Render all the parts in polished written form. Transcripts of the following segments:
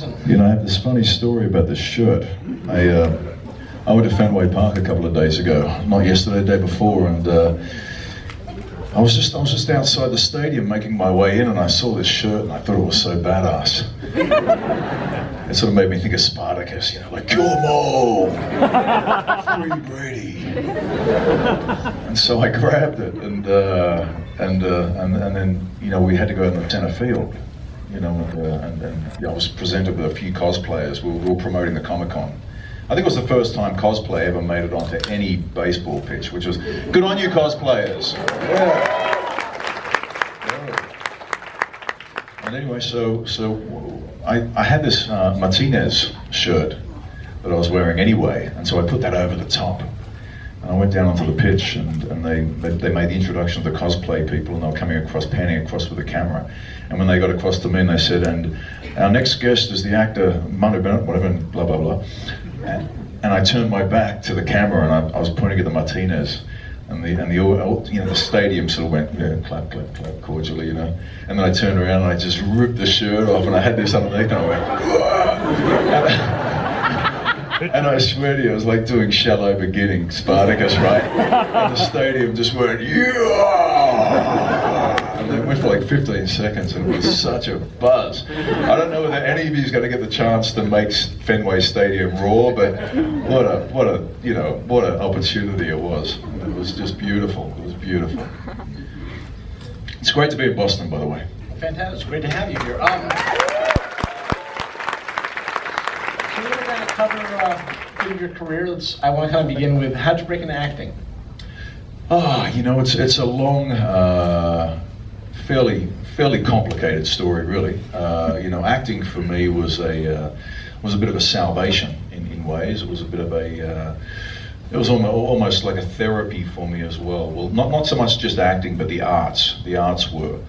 awesome. You know, I have this funny story about this shirt. I went to Fenway Park a couple of days ago, not yesterday, the day before, and I was just outside the stadium making my way in, and I saw this shirt, and I thought it was so badass. It sort of made me think of Spartacus, you know, like, kill them all, free Brady. And so I grabbed it, and then, you know, we had to go in the center field, you know, and I was presented with a few cosplayers. We were all promoting the Comic-Con. I think it was the first time cosplay ever made it onto any baseball pitch, which was good on you, cosplayers. Yeah. And anyway, so I had this Martinez shirt that I was wearing anyway, and so I put that over the top. And I went down onto the pitch, and they made the introduction of the cosplay people, and they were coming across, panning across with the camera. And when they got across to me, and they said, and our next guest is the actor Manu Bennett, whatever, and blah, blah, blah. And I turned my back to the camera, and I was pointing at the Martinez, and the stadium sort of went, yeah, clap, clap, clap, cordially, you know. And then I turned around and I just ripped the shirt off, and I had this underneath, and I went, and I swear to you, it was like doing Shallow Beginning, Spartacus, right? And the stadium just went, yeah! And it went for like 15 seconds, and it was such a buzz. I don't know whether any of you is going to get the chance to make Fenway Stadium roar, but what an opportunity it was. It was just beautiful. It was beautiful. It's great to be in Boston, by the way. Fantastic. It's great to have you here. So we're going to cover a bit of your career. I want to kind of begin with, how'd you break into acting? You know, it's a long, fairly complicated story, really. You know, acting for me was a bit of a salvation in ways. It was a bit of a, it was almost like a therapy for me as well. Well, not so much just acting, but the arts. The arts were.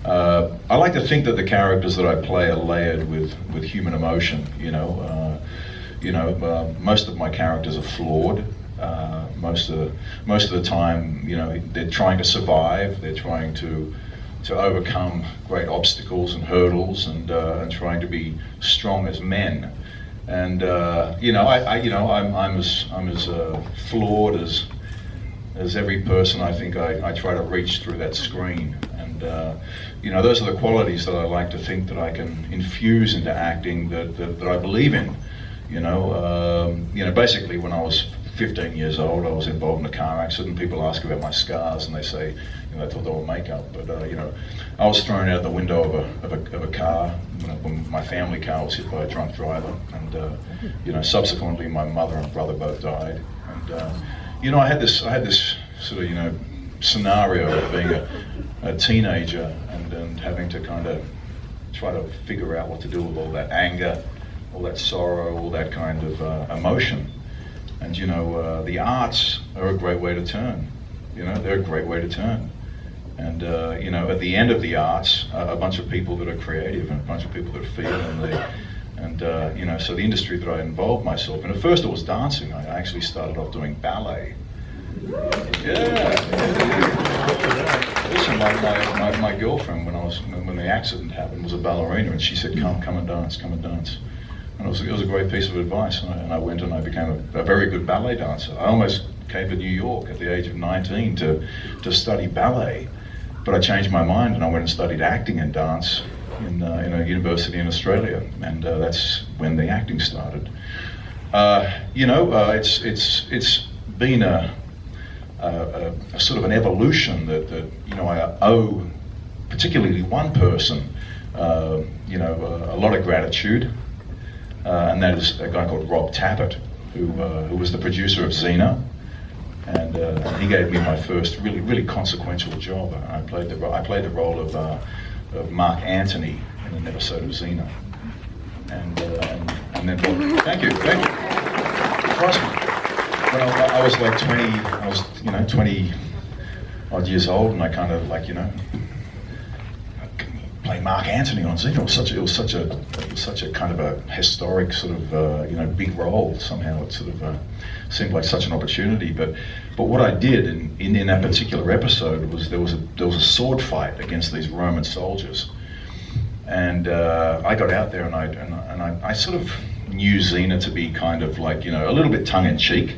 I like to think that the characters that I play are layered with human emotion. You know, most of my characters are flawed. Most of the time, you know, they're trying to survive. They're trying to overcome great obstacles and hurdles, and trying to be strong as men. And you know, I'm as flawed as every person. I think I try to reach through that screen, and you know, those are the qualities that I like to think that I can infuse into acting that I believe in. You know, basically when I was 15 years old, I was involved in a car accident. People ask about my scars, and they say, you know, they thought they were makeup. But you know, I was thrown out the window of a car when my family car was hit by a drunk driver, and you know, subsequently my mother and brother both died. And you know, I had this sort of, you know, scenario of being a teenager and having to kind of try to figure out what to do with all that anger, all that sorrow, all that kind of emotion. And you know, the arts are a great way to turn. You know, they're a great way to turn. And you know, at the end of the arts, a bunch of people that are creative and a bunch of people that feel, and you know, so the industry that I involved myself in. At first, it was dancing. I actually started off doing ballet. Yeah. Listen, my girlfriend, when the accident happened, was a ballerina, and she said, "Come and dance, come and dance." And it was a great piece of advice, and I went and I became a very good ballet dancer. I almost came to New York at the age of 19 to study ballet, but I changed my mind and I went and studied acting and dance in a university in Australia, and that's when the acting started. You know, it's been a sort of an evolution that you know, I owe particularly one person, you know, a lot of gratitude. And that is a guy called Rob Tappert, who was the producer of Xena, and he gave me my first really consequential job. I played the role of Mark Antony in an episode of Xena, and then thank you. Trust me, when I was like 20 odd years old, and I kind of like, you know, play Mark Antony on Xena. It was such a kind of a historic sort of you know, big role. Somehow it sort of seemed like such an opportunity. But what I did in that particular episode was there was a sword fight against these Roman soldiers, And I got out there and I sort of knew Xena to be kind of like, you know, a little bit tongue-in-cheek,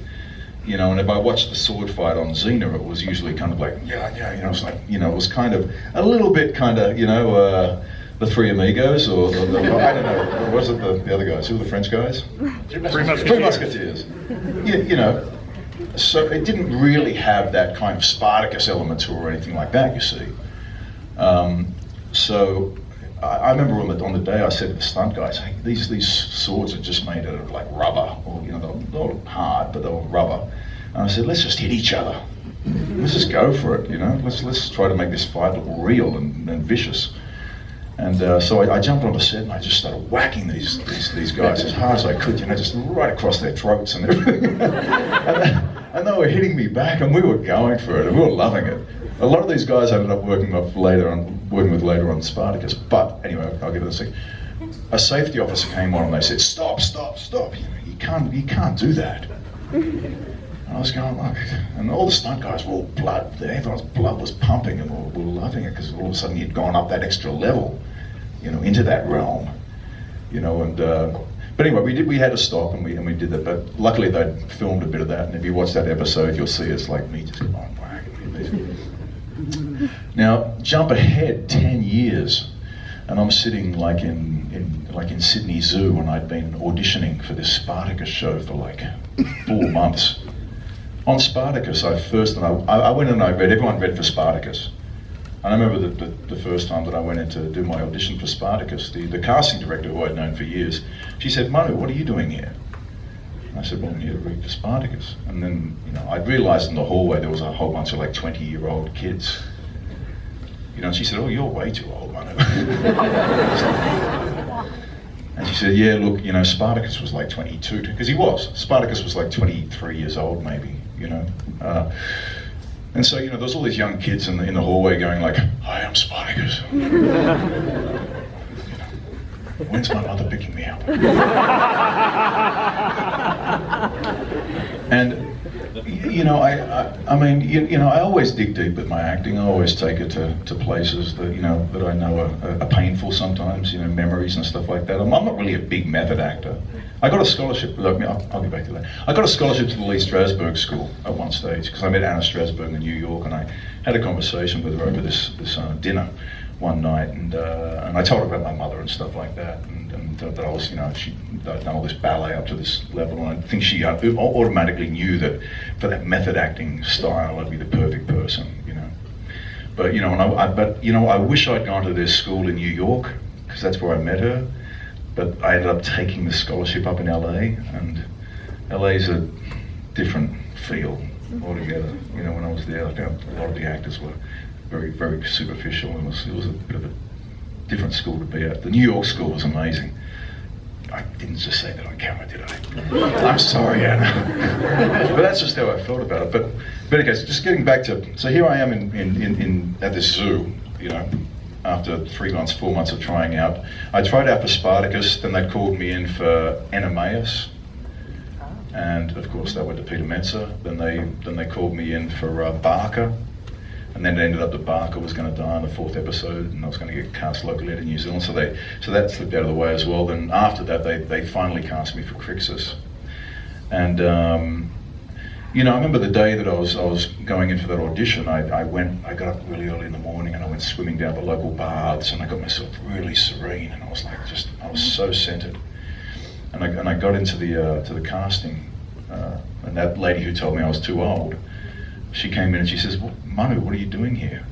you know, and if I watched the sword fight on Xena, it was usually kind of like, yeah, you know, it's like, you know, it was kind of a little bit kind of, you know, the Three Amigos, or I don't know, what was it, the other guys? Who were the French guys? Three Musketeers. Yeah, you know, so it didn't really have that kind of Spartacus element to it or anything like that, you see. So I remember on the day I said to the stunt guys, hey, these swords are just made out of like rubber, or, you know, they were hard, but they were rubber. And I said, let's just hit each other. Let's just go for it, you know. Let's try to make this fight look real and vicious. And so I jumped on the set and I just started whacking these guys as hard as I could, you know, just right across their throats and everything. and they were hitting me back, and we were going for it, and we were loving it. A lot of these guys I ended up working with later on Spartacus. But anyway, I'll get to this. A safety officer came on and they said, "Stop! You know, you can't do that." And I was going, look, and all the stunt guys were all blood. Everyone's blood was pumping, and we were loving it because all of a sudden you'd gone up that extra level, you know, into that realm, you know. And but anyway, we had to stop, and we did that. But luckily they'd filmed a bit of that, and if you watch that episode, you'll see it's like me just going whack. Now jump ahead 10 years, and I'm sitting like in Sydney Zoo, and I'd been auditioning for this Spartacus show for like 4 months. On Spartacus, I went and I read. Everyone read for Spartacus. And I remember the first time that I went in to do my audition for Spartacus, the casting director, who I'd known for years, she said, "Manu, what are you doing here?" And I said, "Well, I'm here to read for Spartacus." And then, you know, I realised in the hallway there was a whole bunch of like 20-year-old kids. You know, and she said, "Oh, you're way too old, Manu." And she said, "Yeah, look, you know, Spartacus was like 22, because he was. Spartacus was like 23 years old, maybe, you know." And so, you know, there's all these young kids in the hallway going like, "Hi, I'm Spartacus." You know, when's my mother picking me up? And you know, I mean, you know, I always dig deep with my acting. I always take it to places that, you know, that I know are painful sometimes, you know, memories and stuff like that. I'm not really a big method actor. I got a scholarship, I'll get back to that. I got a scholarship to the Lee Strasberg School at one stage, because I met Anna Strasberg in New York, and I had a conversation with her over this dinner one night, and I told her about my mother and stuff like that, and that I was, you know, I'd done all this ballet up to this level, and I think she automatically knew that for that method acting style, I'd be the perfect person, you know. But you know, I wish I'd gone to this school in New York, because that's where I met her. But I ended up taking the scholarship up in LA, and LA's a different feel altogether. You know, when I was there, I found a lot of the actors were very, very superficial, and it was a bit of a different school to be at. The New York school was amazing. I didn't just say that on camera, did I? I'm sorry, Anna. But that's just how I felt about it. But anyway, just getting back to, so here I am in at this zoo, you know, after 4 months of trying out. I tried out for Spartacus, then they called me in for Enemaus, and of course that went to Peter Metzer. Then they called me in for Barker, and then it ended up that Barker was going to die in the 4th episode, and I was going to get cast locally in New Zealand, so that slipped out of the way as well. Then after that, they finally cast me for Crixus, and you know, I remember the day that I was going in for that audition. I got up really early in the morning, and I went swimming down the local baths, and I got myself really serene, and I was like, I was so centered. And I got into the casting, and that lady who told me I was too old, she came in and she says, "Well, Manu, what are you doing here?"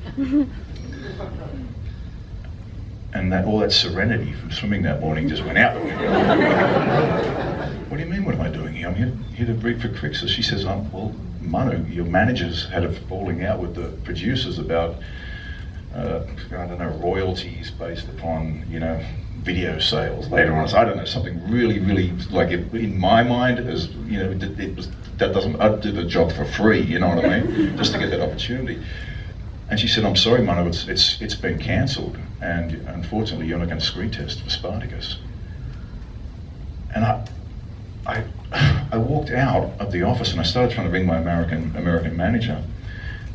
And all that serenity from swimming that morning just went out the window. "What do you mean, what am I doing here? I'm here to read for Crixus." She says, "Well, Manu, your managers had a falling out with the producers about, I don't know, royalties based upon, you know, video sales later on." So I don't know, something really, really, like in my mind, as you know, that doesn't, I'd do the job for free, you know what I mean? Just to get that opportunity. And she said, "I'm sorry, Manu, it's been cancelled, and unfortunately you're not going to screen test for Spartacus." And I walked out of the office, and I started trying to ring my American manager,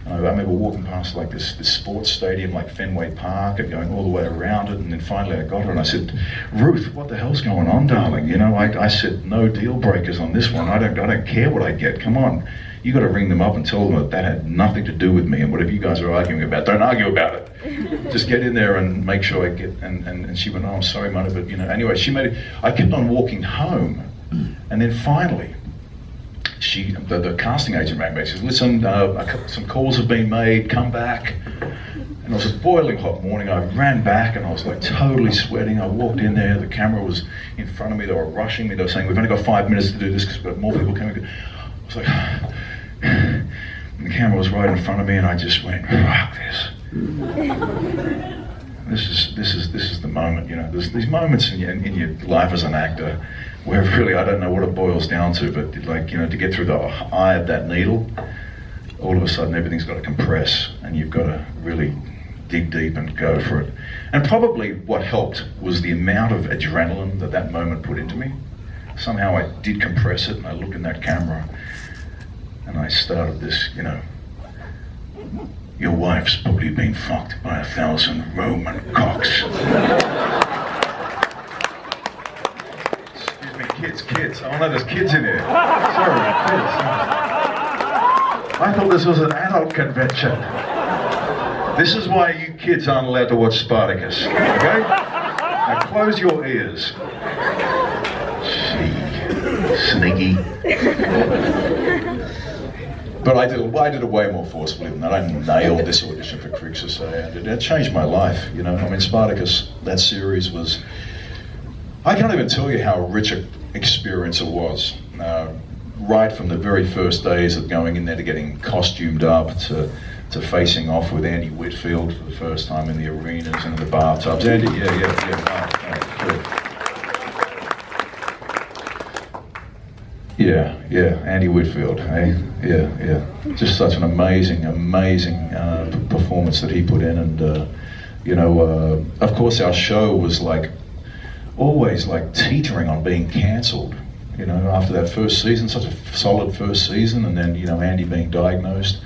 And I remember walking past like this sports stadium like Fenway Park and going all the way around it, and then finally I got her and I said, Ruth, what the hell's going on, darling? You know, I said, no deal breakers on this one. I don't care what I get. Come on. You got to ring them up and tell them that had nothing to do with me, and whatever you guys are arguing about, don't argue about it. Just get in there and make sure I get, and she went, oh, I'm sorry, Manu, but you know, anyway, she made it. I kept on walking home, and then finally, the casting agent rang me. She says, listen, some calls have been made, come back. And it was a boiling hot morning. I ran back and I was like totally sweating. I walked in there, the camera was in front of me, they were rushing me, they were saying, we've only got 5 minutes to do this because we've got more people coming. I was like, and the camera was right in front of me and I just went, fuck this. This is the moment, you know. There's these moments in your life as an actor where really I don't know what it boils down to, but like, you know, to get through the eye of that needle, all of a sudden everything's got to compress and you've got to really dig deep and go for it. And probably what helped was the amount of adrenaline that moment put into me. Somehow I did compress it and I looked in that camera and I started this, you know, your wife's probably been fucked by 1,000 Roman cocks. Excuse me, kids. Oh no, there's kids in here. Sorry, kids. I thought this was an adult convention. This is why you kids aren't allowed to watch Spartacus, okay? Now close your ears. Sneaky. But I did it way more forcefully than that. I nailed this audition for Crixus. It changed my life, you know. I mean, Spartacus, that series was, I can't even tell you how rich an experience it was. Right from the very first days of going in there to getting costumed up to facing off with Andy Whitfield for the first time in the arenas and in the bathtubs. Andy, Yeah, Andy Whitfield, eh? Yeah. Just such an amazing performance that he put in, and you know, of course our show was like always like teetering on being cancelled. You know, after that first season, such a solid first season, and then you know Andy being diagnosed,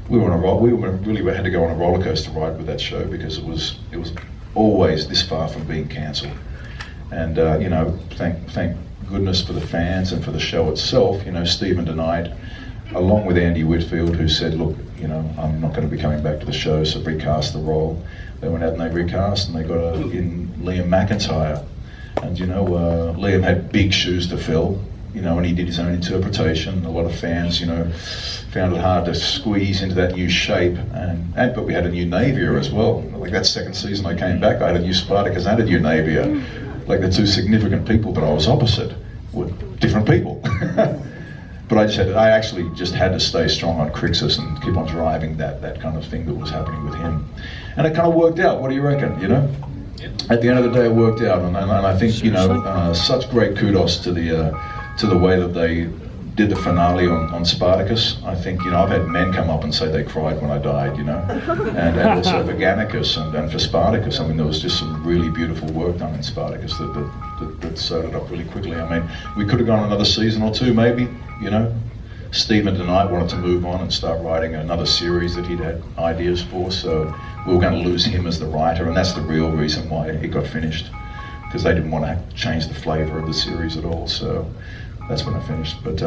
we really had to go on a roller coaster ride with that show because it was always this far from being cancelled, and you know, thank goodness for the fans and for the show itself. You know, Stephen DeKnight, along with Andy Whitfield, who said, look, you know, I'm not going to be coming back to the show, so recast the role. They went out and they recast and they got in Liam McIntyre. And you know, Liam had big shoes to fill, you know, and he did his own interpretation. A lot of fans, you know, found it hard to squeeze into that new shape. But we had a new Navia as well. Like that second season I came back, I had a new Spartacus and a new Navia. Like the two significant people that I was opposite were different people. But I actually just had to stay strong on Crixus and keep on driving that kind of thing that was happening with him. And it kind of worked out. What do you reckon, you know? At the end of the day, it worked out, and I think, you know, such great kudos to the way that they did the finale on Spartacus. I think, you know, I've had men come up and say they cried when I died, you know, and also for Gannicus and for Spartacus. I mean, there was just some really beautiful work done in Spartacus that sewed it up really quickly. I mean, we could have gone another season or two, maybe, you know. Stephen DeKnight wanted to move on and start writing another series that he'd had ideas for, so we were going to lose him as the writer, and that's the real reason why it got finished, because they didn't want to change the flavour of the series at all, so that's when I finished. But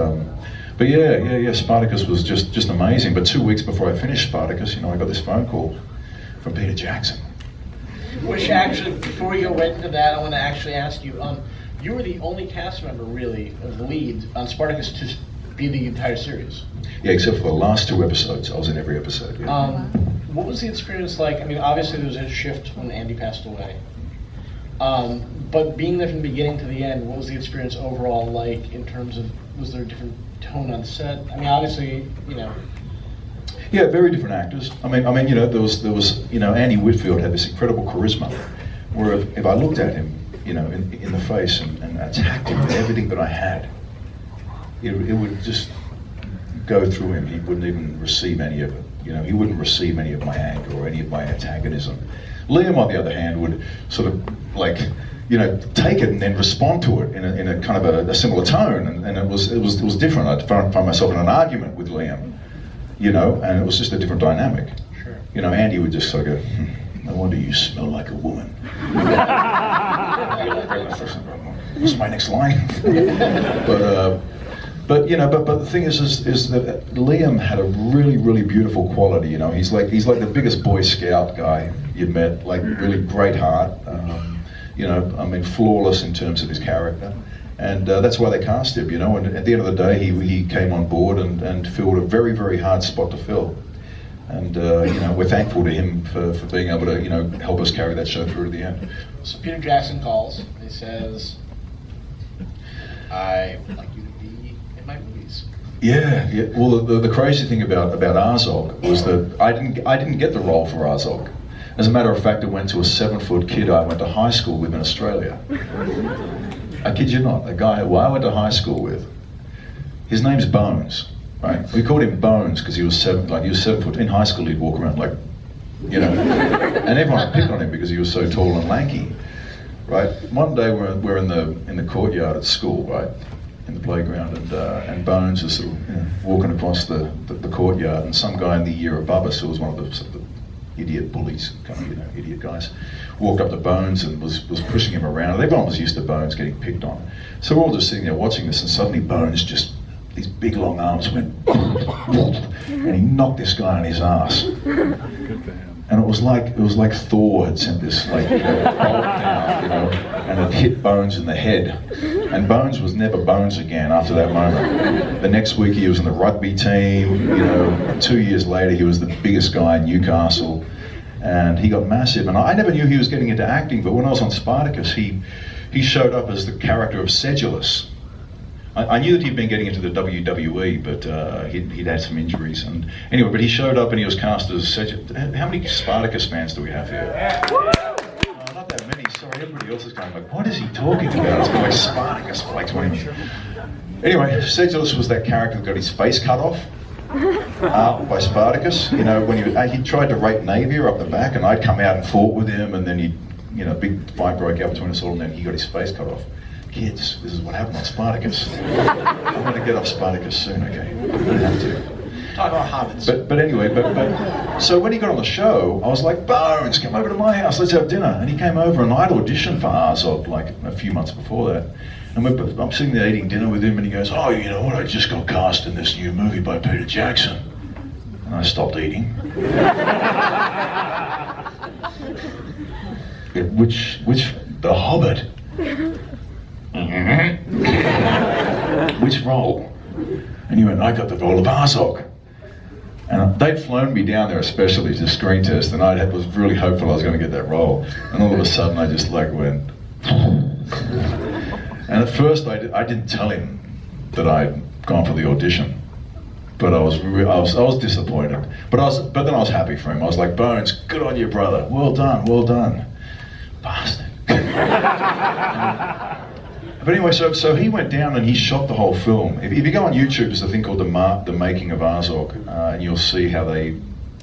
yeah, Spartacus was just amazing. But 2 weeks before I finished Spartacus, you know, I got this phone call from Peter Jackson. Which actually, before we go right into that, I want to actually ask you, you were the only cast member, really, of the lead on Spartacus to be the entire series. Yeah, except for the last 2 episodes. I was in every episode, yeah. What was the experience like? I mean, obviously there was a shift when Andy passed away. But being there from the beginning to the end, what was the experience overall like in terms of, was there a different tone on set? I mean, obviously, you know. Yeah, very different actors. I mean, you know, there was, you know, Andy Whitfield had this incredible charisma, where if I looked at him, you know, in the face and attacked him with everything that I had, it would just go through him. He wouldn't even receive any of it. You know, he wouldn't receive any of my anger or any of my antagonism. Liam, on the other hand, would sort of like, you know, take it and then respond to it in a kind of a similar tone, and it was different. I'd find myself in an argument with Liam, and it was just a different dynamic. Sure. Andy would just sort of go, no wonder you smell like a woman. What's my next line? But the thing is that Liam had a really, really beautiful quality. He's like the biggest Boy Scout guy you've met. Like really great heart. Flawless in terms of his character, and that's why they cast him. And at the end of the day, he came on board and filled a very, very hard spot to fill. And we're thankful to him for being able to help us carry that show through to the end. So Peter Jackson calls and he says, "I would like you to be in my movies." Yeah. Well, the crazy thing about Azog was that I didn't get the role for Azog. As a matter of fact, it went to a 7-foot kid I went to high school with in Australia. I kid you not, a guy who I went to high school with. His name's Bones, right? We called him Bones because he was 7 foot. In high school, he'd walk around like, and everyone picked on him because he was so tall and lanky, right? One day we're in the courtyard at school, right, in the playground, and Bones is sort of walking across the courtyard, and some guy in the year above us, who was one of the sort of idiot bullies, kind of, idiot guys, walked up to Bones and was pushing him around. Everyone was used to Bones getting picked on. So we're all just sitting there watching this, and suddenly Bones just, these big long arms went, and he knocked this guy on his ass. Good for him. And it was like Thor had sent this bolt down, and it hit Bones in the head. And Bones was never Bones again after that moment. The next week he was in the rugby team, 2 years later he was the biggest guy in Newcastle, and he got massive. And I never knew he was getting into acting, but when I was on Spartacus, he showed up as the character of Sedulus. I knew that he'd been getting into the WWE, but he'd had some injuries. And anyway, but he showed up and he was cast as Sedulus. How many Spartacus fans do we have here? Not that many. Sorry, everybody else is going like, what is he talking about? It's like Spartacus for like 20 minutes. Anyway, Sedulus was that character that got his face cut off by Spartacus. When he tried to rape Navier up the back, and I'd come out and fought with him, and then a big fight broke out between us all, and then he got his face cut off. Kids, this is what happened on Spartacus. I'm going to get off Spartacus soon, okay? I'm going to have to. Talk about hobbits. But anyway, so when he got on the show, I was like, Bones, come over to my house, let's have dinner. And he came over, and I'd auditioned for Azog like a few months before that. And I'm sitting there eating dinner with him, and he goes, oh, you know what, I just got cast in this new movie by Peter Jackson. And I stopped eating. Which, The Hobbit? Which role? And he went, I got the role of Azog. And they'd flown me down there especially to screen test, and I was really hopeful I was going to get that role. And all of a sudden I just went. And at first I didn't tell him that I'd gone for the audition. But I was disappointed. But then I was happy for him. I was like, Bones, good on you, brother. Well done. Bastard. But anyway, so he went down and he shot the whole film. If you go on YouTube, there's a thing called the Making of Azog, and you'll see how they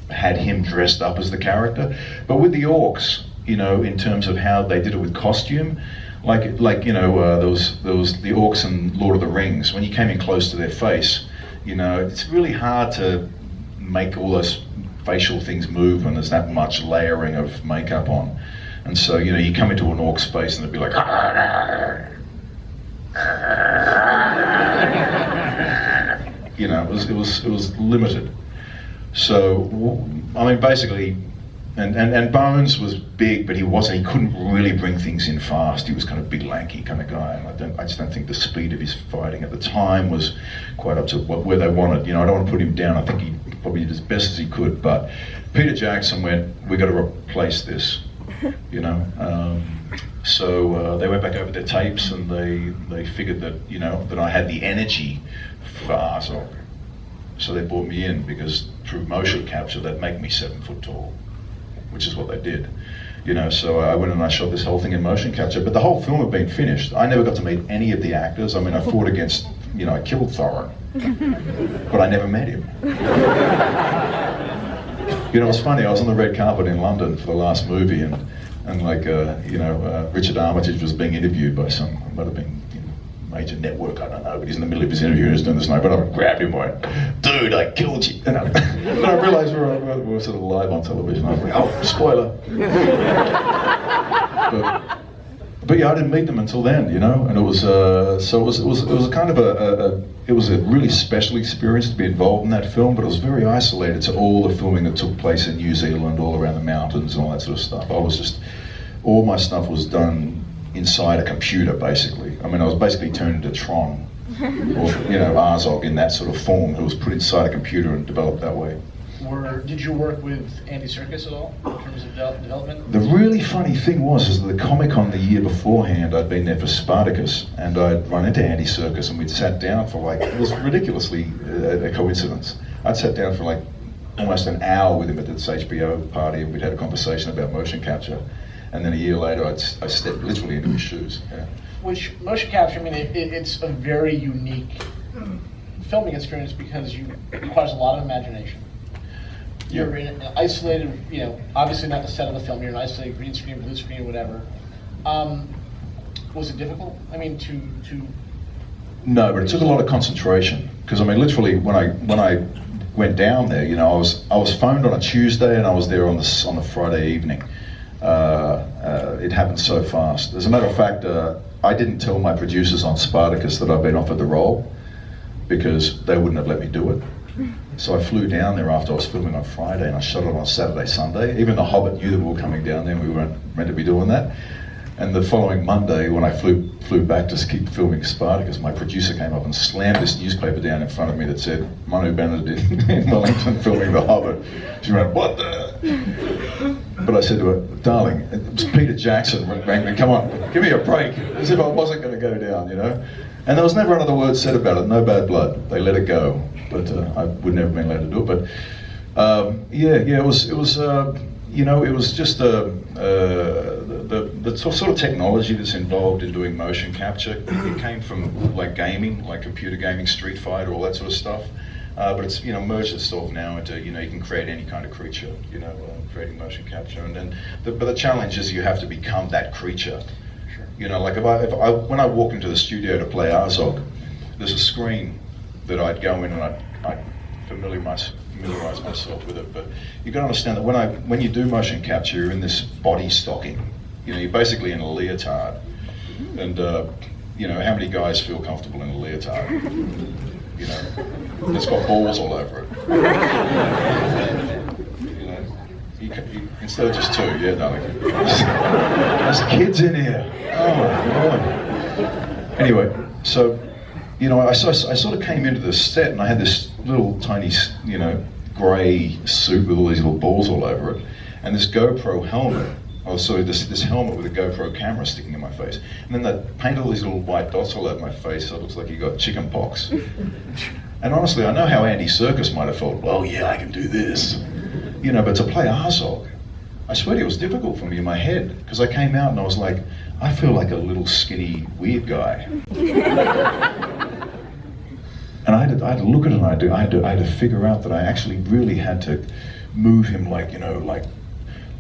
had him dressed up as the character. But with the orcs, in terms of how they did it with costume, there was the orcs in Lord of the Rings. When you came in close to their face, it's really hard to make all those facial things move when there's that much layering of makeup on. And so, you come into an orc's face and it'd be like, it was limited. So, basically, and Bones was big, but he couldn't really bring things in fast. He was kind of big, lanky kind of guy, and I just don't think the speed of his fighting at the time was quite up to where they wanted. I don't want to put him down. I think he probably did as best as he could, but Peter Jackson went, we got to replace this, So they went back over their tapes, and they figured that that I had the energy for Azog. So they brought me in because through motion capture they'd make me 7 foot tall, which is what they did. So I went and I shot this whole thing in motion capture, but the whole film had been finished. I never got to meet any of the actors. I fought against, I killed Thorin, but I never met him. It was funny, I was on the red carpet in London for the last movie, and Richard Armitage was being interviewed by might have been major network, I don't know, but he's in the middle of his interview and he's doing this, and I grabbed him and went, dude, I killed you. And I realised we were sort of live on television. I was like, oh, spoiler. But yeah, I didn't meet them until then, you know, and it was a kind of it was a really special experience to be involved in that film, but it was very isolated to all the filming that took place in New Zealand, all around the mountains and all that sort of stuff. All my stuff was done inside a computer, basically. I mean, I was basically turned into Tron, or, you know, Azog in that sort of form. It was put inside a computer and developed that way. Did you work with Andy Serkis at all in terms of development? The really funny thing was that the Comic-Con the year beforehand, I'd been there for Spartacus, and I'd run into Andy Serkis, and we'd sat down for like, it was ridiculously a coincidence. I'd sat down for like almost an hour with him at this HBO party, and we'd had a conversation about motion capture. And then a year later, I stepped literally into his shoes. Yeah. Which motion capture, I mean, it's a very unique filming experience because it requires a lot of imagination. You're in an isolated, you know, obviously not the set of the film, you're in an isolated green screen, blue screen, whatever. Was it difficult? I mean, to... No, but it took a lot of concentration. Because I mean, literally, when I went down there, you know, I was phoned on a Tuesday and I was there on the Friday evening. It happened so fast. As a matter of fact, I didn't tell my producers on Spartacus that I'd been offered the role because they wouldn't have let me do it. So I flew down there after I was filming on Friday, and I shot it on Saturday, Sunday. Even the Hobbit knew that we were coming down there and we weren't meant to be doing that. And the following Monday, when I flew back to keep filming Spartacus, my producer came up and slammed this newspaper down in front of me that said, Manu Bennett in Wellington filming the Hobbit. She went, what the? But I said to her, darling, it was Peter Jackson rang me, come on, give me a break. As if I wasn't going to go down, you know? And there was never another word said about it, no bad blood. They let it go. But I would never have been allowed to do it. But it was you know, it was just the sort of technology that's involved in doing motion capture. It came from like gaming, like computer gaming, Street Fighter, all that sort of stuff. But it's, you know, merged itself now into, you know, you can create any kind of creature, you know, creating motion capture. And then, but the challenge is you have to become that creature. Sure. You know, like when I walk into the studio to play Azog, there's a screen that I'd go in and I'd familiarize myself with it. But you got to understand that when you do motion capture, you're in this body stocking. You know, you're basically in a leotard. And, you know, how many guys feel comfortable in a leotard? You know, it's got balls all over it. You know, instead of just two, yeah, darling. There's kids in here. Oh my God. Anyway, so, you know, I sort of came into this set and I had this little tiny, you know, grey suit with all these little balls all over it, and this GoPro helmet. Oh, sorry, this helmet with a GoPro camera sticking in my face. And then they painted all these little white dots all over my face so it looks like you got chicken pox. And honestly, I know how Andy Serkis might have felt, well, yeah, I can do this. You know, but to play Azog, I swear it was difficult for me in my head, because I came out and I was like, I feel like a little skinny, weird guy. And I had to look at it and I had to figure out that I actually really had to move him like, you know, like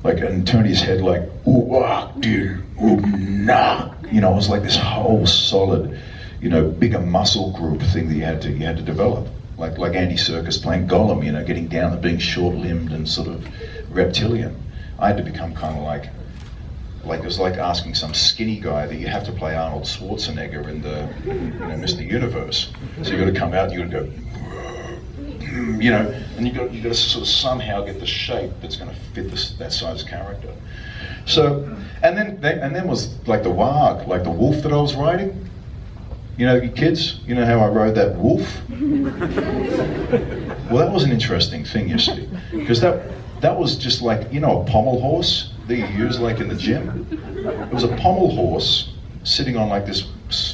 and turn his head like, ooh, ah, dude, ooh, nah. You know, it was like this whole solid, you know, bigger muscle group thing that you had to develop. Like Andy Serkis playing Gollum, you know, getting down to being short-limbed and sort of reptilian. I had to become kind of like it was like asking some skinny guy that you have to play Arnold Schwarzenegger in the, you know, Mr. Universe. So you got to come out, you got to go, you know, and you got to sort of somehow get the shape that's going to fit that size character. So, and then was like the warg, like the wolf that I was riding. You know, you kids, you know how I rode that wolf? Well, that was an interesting thing, you see, because that was just like, you know, a pommel horse that you use like in the gym. It was a pommel horse sitting on like this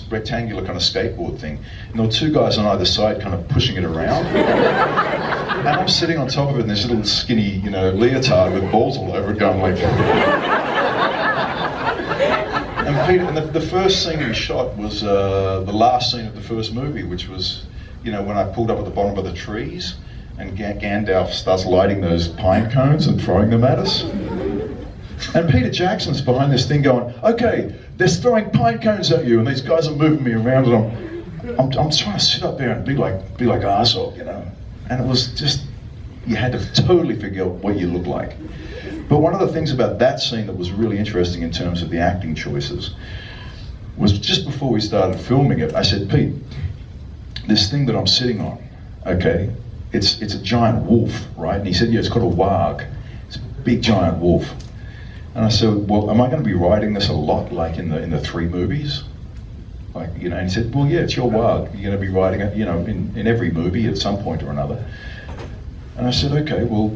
rectangular kind of skateboard thing, and there were two guys on either side kind of pushing it around. And I'm sitting on top of it in this little skinny, you know, leotard with balls all over it going like... And Peter, and the first scene we shot was the last scene of the first movie, which was, you know, when I pulled up at the bottom of the trees and Gandalf starts lighting those pine cones and throwing them at us. And Peter Jackson's behind this thing going, okay, they're throwing pine cones at you, and these guys are moving me around, and I'm trying to sit up there and be like Azog, you know. And it was just, you had to totally figure out what you look like. But one of the things about that scene that was really interesting in terms of the acting choices was just before we started filming it, I said, Pete, this thing that I'm sitting on, okay, it's a giant wolf, right? And he said, yeah, it's called a warg. It's a big giant wolf. And I said, well, am I going to be riding this a lot, like in the 3 movies? Like, you know, and he said, well, yeah, it's your warg. You're going to be riding it, you know, in every movie at some point or another. And I said, okay, well,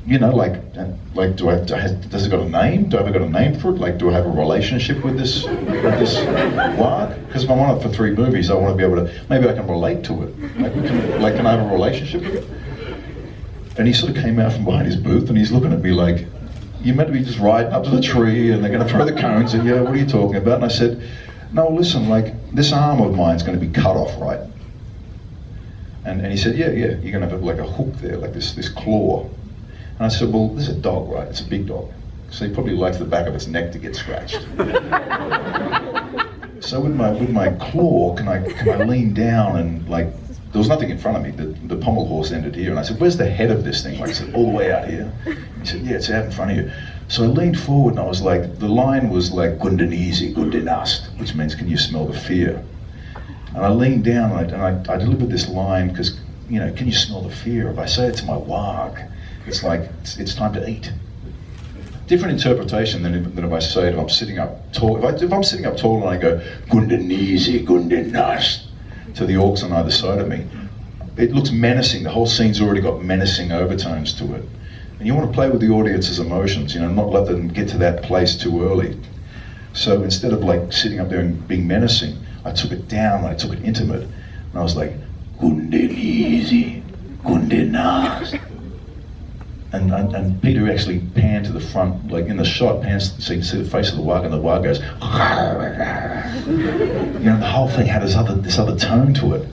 you know, does it got a name? Do I have got a name for it? Like, do I have a relationship with this warg? Because if I'm on it for 3 movies, I want to be able to, maybe I can relate to it. Can I have a relationship with it? And he sort of came out from behind his booth and he's looking at me like, you're meant to be just riding up to the tree and they're going to throw the cones at you. What are you talking about? And I said, no, listen, like, this arm of mine's going to be cut off, right? And he said, yeah, you're going to have like a hook there, like this claw. And I said, well, this is a dog, right? It's a big dog. So he probably likes the back of its neck to get scratched. So with my claw, can I lean down and, like, there was nothing in front of me. The pommel horse ended here. And I said, where's the head of this thing? Like, I said, all the way out here. He said, yeah, it's out in front of you. So I leaned forward and I was like, the line was like, Gundanizi, Gundinast, which means, can you smell the fear? And I leaned down and I delivered this line because, you know, can you smell the fear? If I say it to my warg, it's like, it's time to eat. Different interpretation than if I say it if I'm sitting up tall. If I'm sitting up tall and I go, Gundanizi, Gundinast, to the orcs on either side of me, it looks menacing. The whole scene's already got menacing overtones to it. And you want to play with the audience's emotions, you know, not let them get to that place too early. So instead of like sitting up there and being menacing, I took it down, I took it intimate, and I was like, Gundenizi, Gundenas. And Peter actually panned to the front, like in the shot, pans so you can see the face of the warg, and the warg goes, you know, the whole thing had this other tone to it.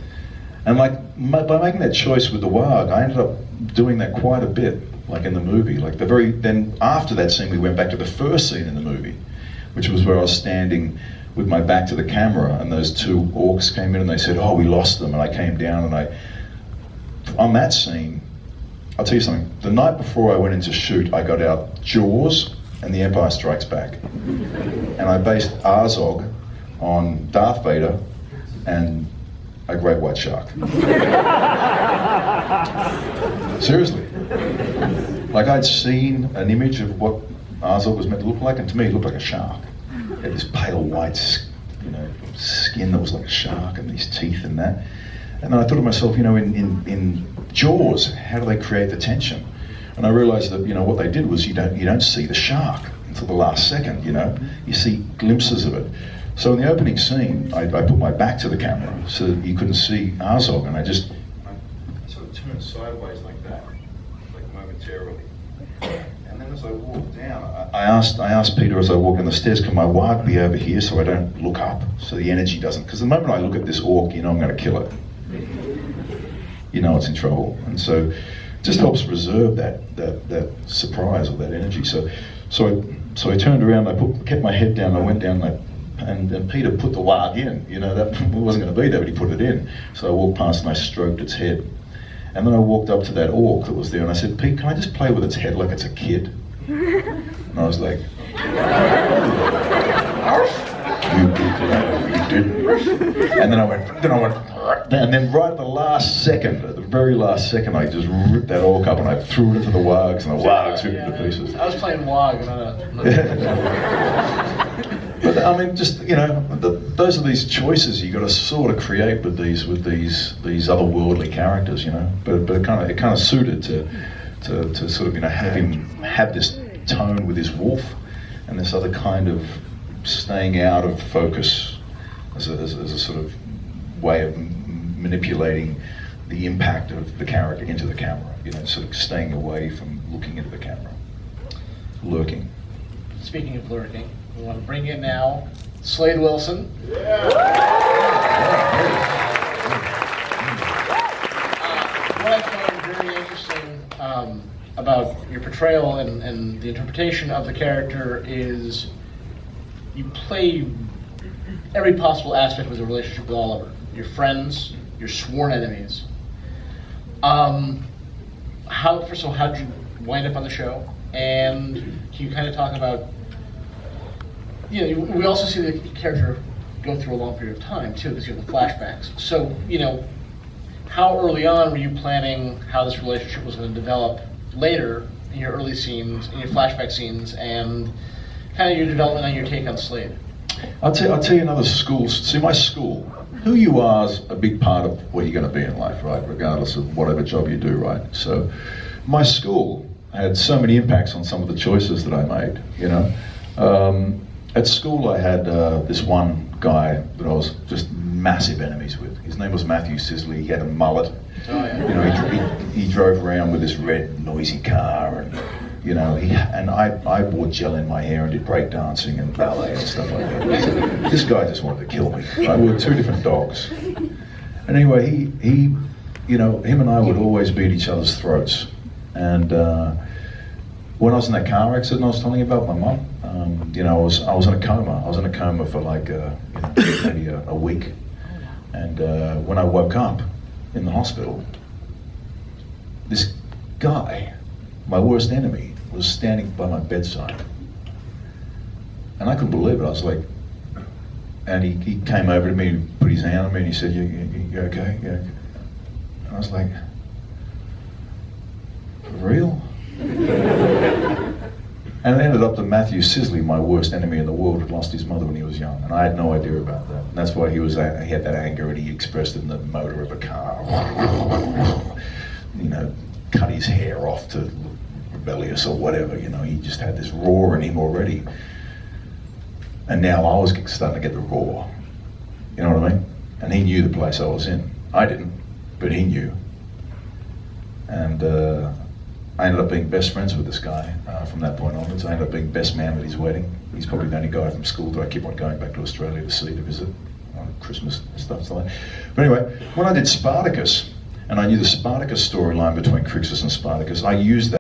And like, by making that choice with the warg, I ended up doing that quite a bit, like in the movie. Like then after that scene, we went back to the first scene in the movie, which was where I was standing with my back to the camera, and those 2 orcs came in and they said, oh, we lost them. And I came down and on that scene, I'll tell you something, the night before I went in to shoot, I got out Jaws and The Empire Strikes Back. And I based Azog on Darth Vader and a great white shark. Seriously. Like, I'd seen an image of what Azog was meant to look like, and to me it looked like a shark. It had this pale white, you know, skin that was like a shark, and these teeth and that. And then I thought to myself, you know, in Jaws, how do they create the tension? And I realized that, you know, what they did was you don't see the shark until the last second, you know. You see glimpses of it. So in the opening scene, I put my back to the camera so that you couldn't see Azog, and I sort of turned sideways like that, like momentarily. And then as I walked down, I asked Peter as I walked down the stairs, can my warg be over here so I don't look up, so the energy doesn't, because the moment I look at this orc, you know I'm going to kill it. You know it's in trouble. And so it just helps preserve that surprise or that energy. So I turned around, I kept my head down, I went down, and Peter put the warg in. You know, that wasn't going to be there, but he put it in. So I walked past and I stroked its head. And then I walked up to that orc that was there and I said, Pete, can I just play with its head like it's a kid? And I was like, you didn't. And then I went, and then right at the last second, at the very last second, I just ripped that orc up and I threw it into the wargs, and the wargs ripped into pieces. I was playing warg, But I mean, just, you know, those are these choices you got to sort of create with these otherworldly characters, you know. But it kind of suited to sort of, you know, have him have this tone with his wolf, and this other kind of staying out of focus as a sort of way of manipulating the impact of the character into the camera, you know, sort of staying away from looking into the camera, lurking. Speaking of lurking, we want to bring in now Slade Wilson. What I found very interesting about your portrayal and the interpretation of the character is you play every possible aspect of the relationship with Oliver. Your friends, your sworn enemies. First of all, how did you wind up on the show? And can you kind of talk about, we also see the character go through a long period of time too, because you have the flashbacks. So, how early on were you planning how this relationship was going to develop later in your early scenes, in your flashback scenes, and kind of your development on your take on Slade? I'll tell you another school. See, my school, who you are is a big part of what you're going to be in life, right? Regardless of whatever job you do, right? So my school had so many impacts on some of the choices that I made, At school I had this one guy that I was just massive enemies with. His name was Matthew Sisley. He had a mullet. Oh, yeah. He drove around with this red noisy car, and I wore gel in my hair and did break dancing and ballet and stuff like that. This guy just wanted to kill me. I wore two different dogs. And anyway, he him and I would always beat each other's throats. And when I was in that car accident I was telling you about, my mum, I was in a coma. I was in a coma for like maybe a week. And when I woke up in the hospital, this guy, my worst enemy, was standing by my bedside. And I couldn't believe it. I was like, and he came over to me and put his hand on me and he said, you okay? Yeah. And I was like, for real? And it ended up that Matthew Sisley, my worst enemy in the world, had lost his mother when he was young, and I had no idea about that. And that's why he had that anger, and he expressed it in the motor of a car. Cut his hair off to rebellious or whatever. He just had this roar in him already. And now I was starting to get the roar. You know what I mean? And he knew the place I was in. I didn't, but he knew. And I ended up being best friends with this guy from that point onwards. I ended up being best man at his wedding. He's probably the only guy from school that I keep on going back to Australia to visit on Christmas and stuff like that. But anyway, when I did Spartacus, and I knew the Spartacus storyline between Crixus and Spartacus, I used that